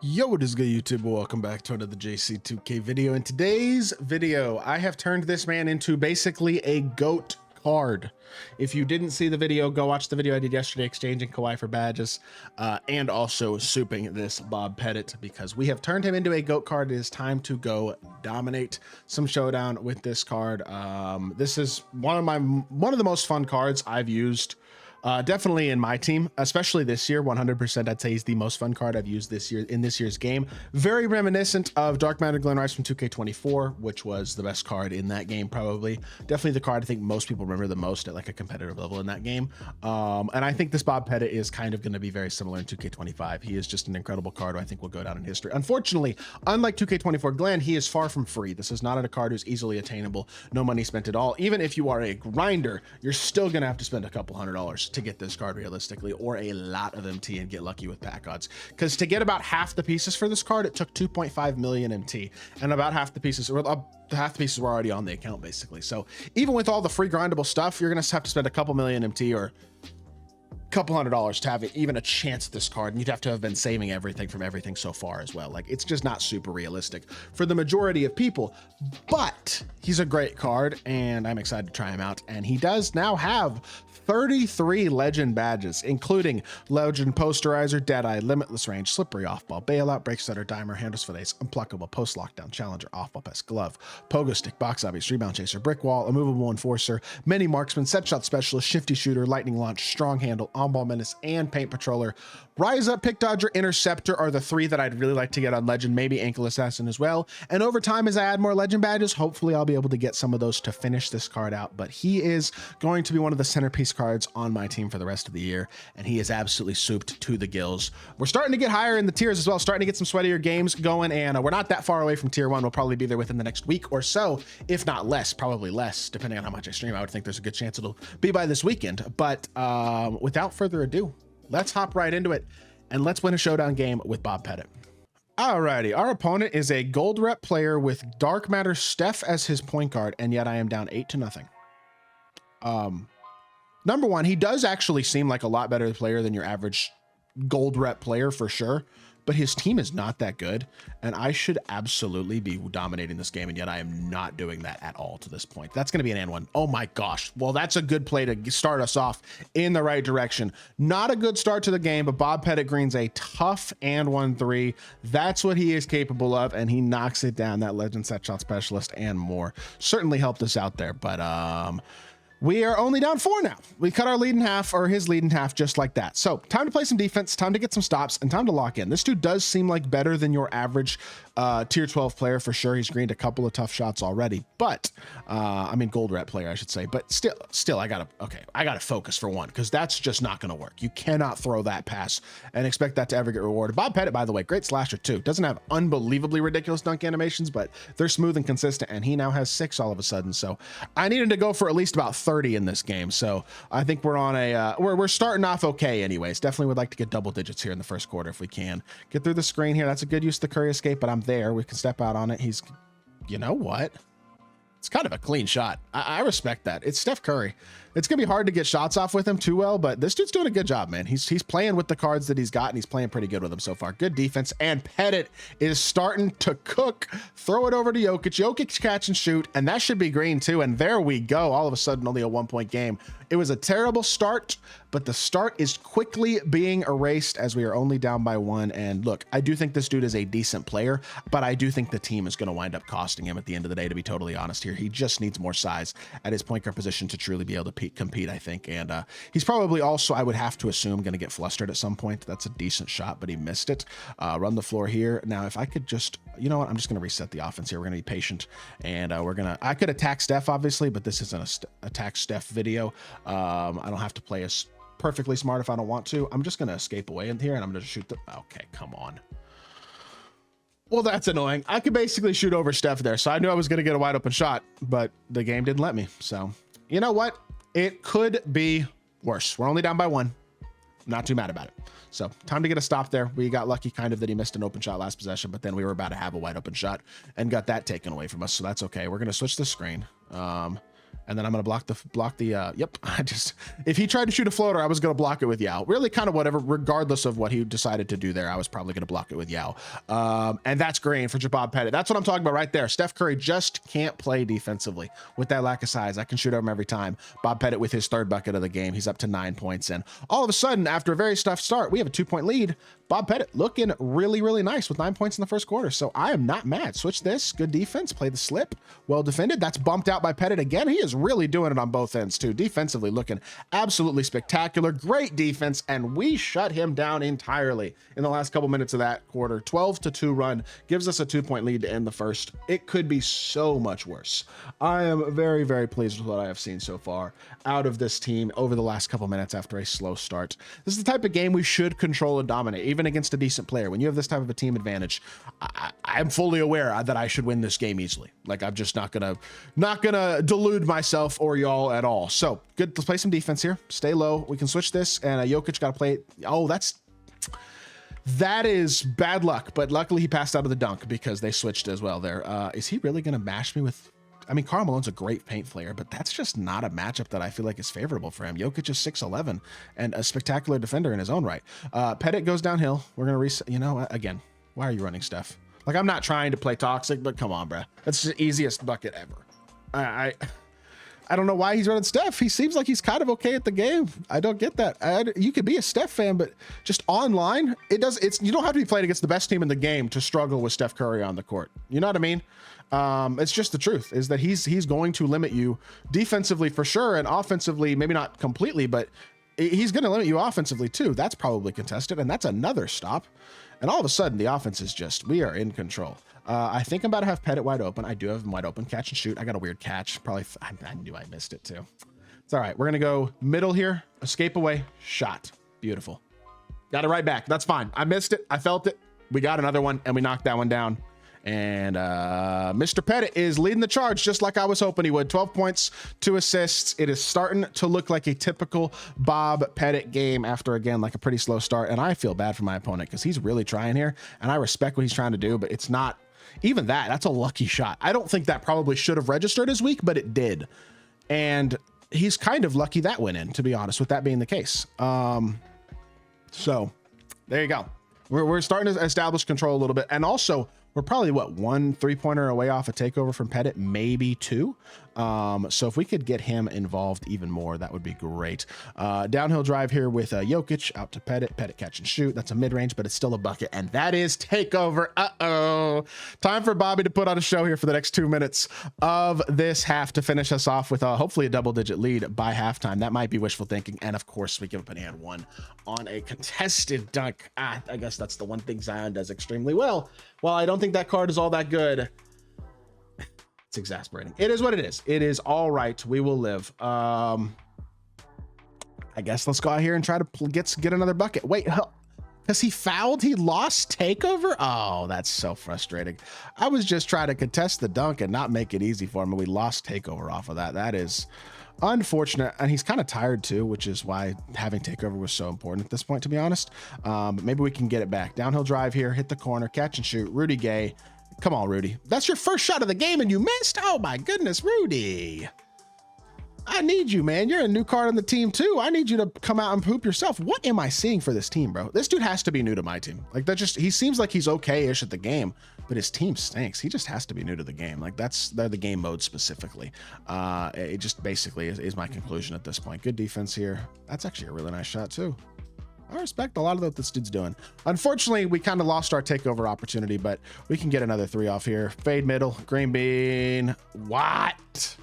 Yo, what is good, YouTube? Welcome back to another JC2K video. In today's video, I have turned this man into basically a GOAT card. If you didn't see the video, go watch the video I did yesterday exchanging Kawhi for badges and also souping this Bob Petit, because we have turned him into a GOAT card. It is time to go dominate some showdown with this card. This is one of the most fun cards I've used. Definitely in my team, especially this year, 100%. I'd say he's the most fun card I've used this year in this year's game. Very reminiscent of Dark Matter Glenrise from 2K24, which was the best card in that game, probably. Definitely the card I think most people remember the most at like a competitive level in that game. And I think this Bob Petit is kind of going to be very similar in 2K25. He is just an incredible card who I think will go down in history. Unfortunately, unlike 2K24 Glenn, he is far from free. This is not a card who's easily attainable, no money spent at all. Even if you are a grinder, you're still going to have to spend a couple $100s to get this card realistically, or a lot of MT and get lucky with pack odds, because to get about half the pieces for this card, it took 2.5 million MT, and about half the pieces were already on the account basically. So even with all the free grindable stuff, you're gonna have to spend a couple million MT or couple $100s to have even a chance at this card, and you'd have to have been saving everything from everything so far as well. Like, it's just not super realistic for the majority of people, but he's a great card and I'm excited to try him out. And he does now have 33 legend badges, including Legend Posterizer, Deadeye, Limitless Range, Slippery Off-Ball, Bailout, Break Setter, Dimer, Handles for Days, Unpluckable, Post Lockdown, Challenger, Off-Ball Pest, Glove, Pogo Stick, Box Obvious, Rebound Chaser, Brick Wall, Immovable Enforcer, Mini Marksman, Set Shot Specialist, Shifty Shooter, Lightning Launch, Strong Handle, On-Ball Menace, and Paint Patroller. Rise Up, Pick Dodger, Interceptor are the three that I'd really like to get on Legend, maybe Ankle Assassin as well. And over time, as I add more Legend badges, hopefully I'll be able to get some of those to finish this card out. But he is going to be one of the centerpiece cards on my team for the rest of the year, and he is absolutely souped to the gills. We're starting to get higher in the tiers as well, starting to get some sweatier games going, and we're not that far away from tier 1. We'll probably be there within the next week or so, if not less, probably less, depending on how much I stream. I would think there's a good chance it'll be by this weekend. But without further ado, let's hop right into it, and let's win a showdown game with Bob Petit. Alrighty, our opponent is a gold rep player with Dark Matter Steph as his point guard, and yet I am down 8-0. Number one, he does actually seem like a lot better player than your average gold rep player for sure, but his team is not that good, and I should absolutely be dominating this game, and yet I am not doing that at all to this point. That's going to be an and one. Oh my gosh. Well, that's a good play to start us off in the right direction. Not a good start to the game, but Bob Petit Green's a tough and 1-3. That's what he is capable of, and he knocks it down. That Legend Set Shot Specialist and more certainly helped us out there, but we are only down 4 now. We cut our lead in half, or his lead in half, just like that. So time to play some defense, time to get some stops, and time to lock in. This dude does seem like better than your average tier 12 player for sure. He's greened a couple of tough shots already, but I mean gold rep player, I should say. But still, I gotta focus for one, because that's just not gonna work. You cannot throw that pass and expect that to ever get rewarded. Bob Petit, by the way, great slasher too. Doesn't have unbelievably ridiculous dunk animations, but they're smooth and consistent, and he now has 6 all of a sudden. So I needed to go for at least about 30 in this game. So I think we're on a we're starting off okay anyways. Definitely would like to get double digits here in the first quarter if we can. Get through the screen here. That's a good use of the Curry escape, but I'm there. We can step out on it. He's, you know what? It's kind of a clean shot. I respect that. It's Steph Curry. It's gonna be hard to get shots off with him too well, but this dude's doing a good job, man. He's playing with the cards that he's got, and he's playing pretty good with them so far. Good defense, and Petit is starting to cook. Throw it over to Jokic. Jokic catch and shoot, and that should be green too. And there we go. All of a sudden, only a 1-point game. It was a terrible start, but the start is quickly being erased as we are only down by 1. And look, I do think this dude is a decent player, but I do think the team is going to wind up costing him at the end of the day, to be totally honest here. He just needs more size at his point guard position to truly be able to compete, I think. And he's probably also, I would have to assume, going to get flustered at some point. That's a decent shot, but he missed it. Run the floor here. Now, if I could just, you know what? I'm just going to reset the offense here. We're going to be patient, and I could attack Steph, obviously, but this isn't a attack Steph video. I don't have to play as perfectly smart if I don't want to. I'm just going to escape away in here, and I'm going to shoot the, okay, come on. Well, that's annoying. I could basically shoot over Steph there, so I knew I was going to get a wide open shot, but the game didn't let me. So you know what? It could be worse. We're only down by 1. Not too mad about it. So time to get a stop there. We got lucky kind of that he missed an open shot last possession, but then we were about to have a wide open shot and got that taken away from us. So that's okay. We're going to switch the screen. And then I'm going to block the, yep. If he tried to shoot a floater, I was going to block it with Yao. Really kind of whatever, regardless of what he decided to do there, I was probably going to block it with Yao. And that's green for Bob Pettit. That's what I'm talking about right there. Steph Curry just can't play defensively with that lack of size. I can shoot over him every time. Bob Pettit with his third bucket of the game. He's up to 9 points. And all of a sudden, after a very tough start, we have a 2-point lead. Bob Pettit looking really, really nice with 9 points in the first quarter. So I am not mad. Switch this. Good defense. Play the slip. Well defended. That's bumped out by Pettit again. He is really doing it on both ends too. Defensively looking absolutely spectacular. Great defense. And we shut him down entirely in the last couple minutes of that quarter. 12-2 run gives us a 2-point lead to end the first. It could be so much worse. I am very, very pleased with what I have seen so far out of this team over the last couple minutes after a slow start. This is the type of game we should control and dominate, even against a decent player. When you have this type of a team advantage, I'm fully aware that I should win this game easily. Like, I'm just not gonna delude myself or y'all at all. So good. Let's play some defense here. Stay low. We can switch this, and Jokic got to play it. Oh, that is bad luck, but luckily he passed out of the dunk because they switched as well there. Is he really gonna mash me with? I mean, Karl Malone's a great paint player, but that's just not a matchup that I feel like is favorable for him. Jokic is 6'11" and a spectacular defender in his own right. Pettit goes downhill. We're going to reset. You know, again, why are you running, Steph? Like, I'm not trying to play toxic, but come on, bro. That's the easiest bucket ever. I don't know why he's running Steph. He seems like he's kind of okay at the game. I don't get that. You could be a Steph fan, but just online, you don't have to be playing against the best team in the game to struggle with Steph Curry on the court. You know what I mean? It's just the truth is that he's going to limit you defensively for sure, and offensively, maybe not completely, but he's going to limit you offensively too. That's probably contested, and that's another stop. And all of a sudden, the offense is just, we are in control. I think I'm about to have Pettit wide open. I do have him wide open. Catch and shoot. I got a weird catch. Probably, I knew I missed it too. It's all right. We're going to go middle here. Escape away. Shot. Beautiful. Got it right back. That's fine. I missed it. I felt it. We got another one, and we knocked that one down. And Mr. Pettit is leading the charge just like I was hoping he would. 12 points, 2 assists. It is starting to look like a typical Bob Pettit game after, again, like a pretty slow start. And I feel bad for my opponent because he's really trying here. And I respect what he's trying to do, but it's not even that. That's a lucky shot. I don't think that probably should have registered as weak, but it did. And he's kind of lucky that went in, to be honest, with that being the case. So there you go. We're starting to establish control a little bit. And also, we're probably, what, 1 3-pointer away off a takeover from Pettit, maybe 2. So if we could get him involved even more, that would be great. Downhill drive here with Jokic out to Pettit. Pettit catch and shoot. That's a mid-range, but it's still a bucket. And that is takeover. Uh-oh. Time for Bobby to put on a show here for the next 2 minutes of this half to finish us off with hopefully a double-digit lead by halftime. That might be wishful thinking. And of course, we give up an and one on a contested dunk. I guess that's the one thing Zion does extremely well. Well, I don't think that card is all that good. It's exasperating. It is what it is. It is all right. We will live. I guess let's go out here and try to get another bucket. Wait, because he fouled? He lost takeover? Oh, that's so frustrating. I was just trying to contest the dunk and not make it easy for him, and we lost takeover off of that. That is unfortunate, and he's kind of tired too, which is why having takeover was so important at this point, to be honest. But maybe we can get it back. Downhill drive here, hit the corner, catch and shoot. Rudy Gay. Come on, Rudy. That's your first shot of the game and you missed? Oh my goodness, Rudy. I need you, man. You're a new card on the team too. I need you to come out and poop yourself. What am I seeing for this team, bro? This dude has to be new to my team. Like, he seems like he's okay-ish at the game, but his team stinks. He just has to be new to the game. Like, they're the game mode specifically. It just basically is my conclusion at this point. Good defense here. That's actually a really nice shot too. I respect a lot of what this dude's doing. Unfortunately, we kind of lost our takeover opportunity, but we can get another 3 off here. Fade middle, green bean. What?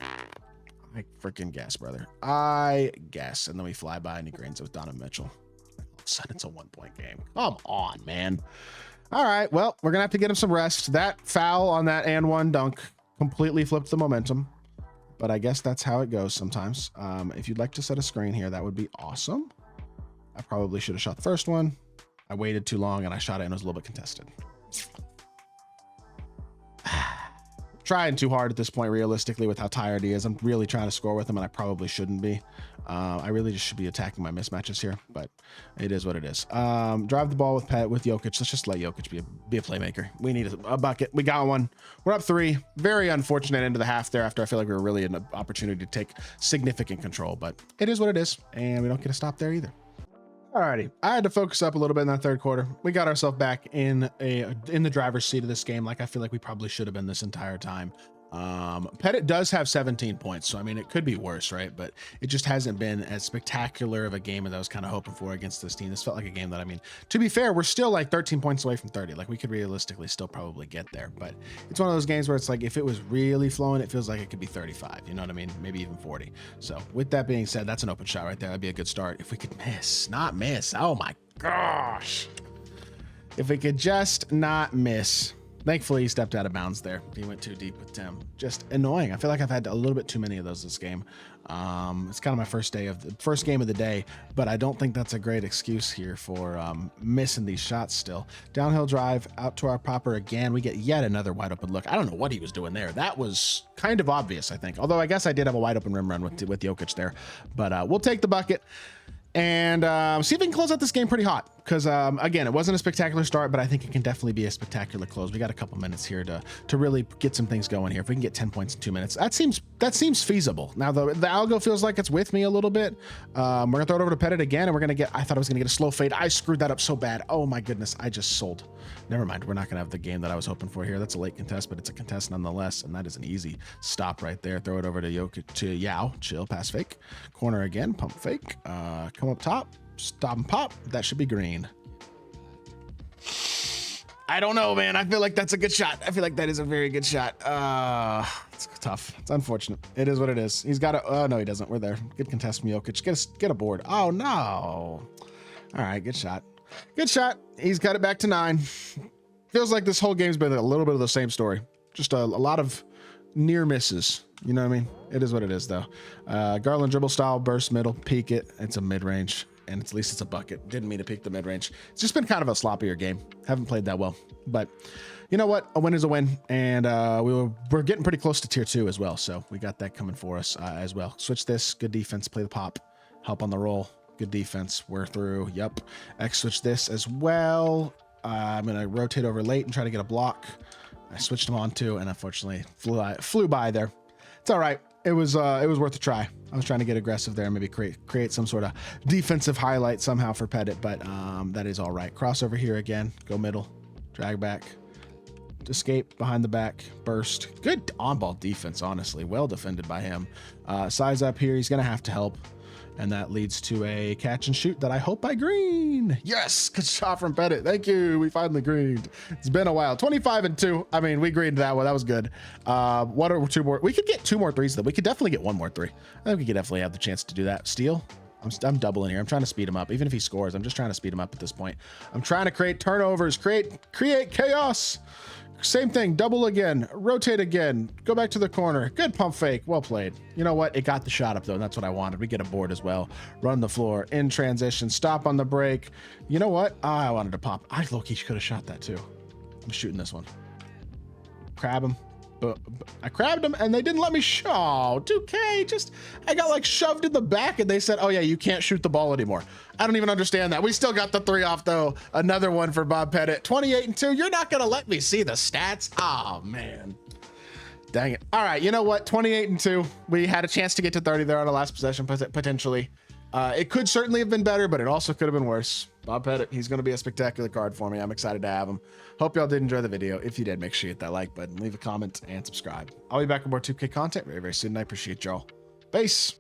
I freaking guess, brother. I guess. And then we fly by and he greens it with Donovan Mitchell. All of a sudden, it's a 1-point game. Come on, man. All right, well, we're going to have to get him some rest. That foul on that and one dunk completely flipped the momentum. But I guess that's how it goes sometimes. If you'd like to set a screen here, that would be awesome. I probably should have shot the first one. I waited too long and I shot it and it was a little bit contested. Trying too hard at this point, realistically, with how tired he is. I'm really trying to score with him and I probably shouldn't be. I really just should be attacking my mismatches here, but it is what it is. Drive the ball with Jokic. Let's just let Jokic be a playmaker. We need a bucket. We got one. We're up 3. Very unfortunate end of the half there after I feel like we were really an opportunity to take significant control, but it is what it is, and we don't get a stop there either. Alrighty, I had to focus up a little bit in that third quarter. We got ourselves back in the driver's seat of this game, like I feel like we probably should have been this entire time. Petit does have 17 points, so I mean, it could be worse, right? But it just hasn't been as spectacular of a game as I was kind of hoping for against this team. This felt like a game that, I mean, to be fair, we're still like 13 points away from 30. Like, we could realistically still probably get there, but it's one of those games where it's like, if it was really flowing, it feels like it could be 35, you know what I mean? Maybe even 40. So with that being said, that's an open shot right there. That'd be a good start. If we could not miss. Oh my gosh. If we could just not miss. Thankfully, he stepped out of bounds there. He went too deep with Tim. Just annoying. I feel like I've had a little bit too many of those this game. It's kind of my first game of the day, but I don't think that's a great excuse here for missing these shots still. Downhill drive out to our popper again. We get yet another wide open look. I don't know what he was doing there. That was kind of obvious, I think. Although I guess I did have a wide open rim run with Jokic there, but we'll take the bucket. And see if we can close out this game pretty hot, because again, it wasn't a spectacular start, but I think it can definitely be a spectaculer close. We got a couple minutes here to really get some things going here. If we can get 10 points in 2 minutes, that seems feasible. Now the algo feels like it's with me a little bit. We're gonna throw it over to Petit again, and we're gonna get. I thought I was gonna get a slow fade. I screwed that up so bad. Oh my goodness, I just sold. Never mind. We're not gonna have the game that I was hoping for here. That's a late contest, but it's a contest nonetheless, and that is an easy stop right there. Throw it over to Jokic, to Yao. Chill, pass fake, corner again, pump fake, come up top. Stop and pop. That should be green. I don't know, man. I feel like that's a good shot. I feel like that is a very good shot. It's tough. It's unfortunate. It is what it is. He's got a. Oh no, he doesn't. We're there. Good contest from Jokic. Get a board. Oh no. All right, good shot. Good shot. He's got it back to 9. Feels like this whole game's been a little bit of the same story. Just a lot of near misses. You know what I mean? It is what it is, though. Garland dribble style, burst middle, peek it. It's a mid range. And at least it's a bucket. Didn't mean to peek the mid-range. It's just been kind of a sloppier game. Haven't played that well. But you know what? A win is a win. And we're getting pretty close to tier 2 as well. So we got that coming for us as well. Switch this. Good defense. Play the pop. Help on the roll. Good defense. We're through. Yep. X switch this as well. I'm going to rotate over late and try to get a block. I switched him on too. And unfortunately flew by there. It's all right. It was worth a try. I was trying to get aggressive there, maybe create some sort of defensive highlight somehow for Petit, but that is all right. Crossover here again, go middle, drag back, escape behind the back, burst. Good on-ball defense, honestly. Well defended by him. Size up here, he's gonna have to help. And that leads to a catch and shoot that I hope I green. Yes, good shot from Petit. Thank you. We finally greened. It's been a while. 25-2. I mean, we greened that one. That was good. What are 2 more? We could get 2 more threes though. We could definitely get 1 more 3. I think we could definitely have the chance to do that. Steal. I'm doubling here. I'm trying to speed him up. Even if he scores, I'm just trying to speed him up at this point. I'm trying to create turnovers, create chaos. Same thing, double again, rotate again, go back to the corner. Good pump fake, well played. You know what? It got the shot up though, and that's what I wanted. We get a board as well. Run the floor, in transition, stop on the break. You know what? I wanted to pop. I low-key could have shot that too. I'm shooting this one. Crab him. I crabbed him and they didn't let me shoot. Oh, 2K, I got like shoved in the back and they said, oh yeah, you can't shoot the ball anymore. I don't even understand that. We still got the 3 off though. Another one for Bob Petit. 28-2. You're not gonna let me see the stats. Oh man. Dang it. All right, you know what? 28-2. We had a chance to get to 30 there on the last possession, potentially. It could certainly have been better, but it also could have been worse. Bob Petit, he's going to be a spectacular card for me. I'm excited to have him. Hope y'all did enjoy the video. If you did, make sure you hit that like button, leave a comment, and subscribe. I'll be back with more 2K content very, very soon. I appreciate y'all. Peace.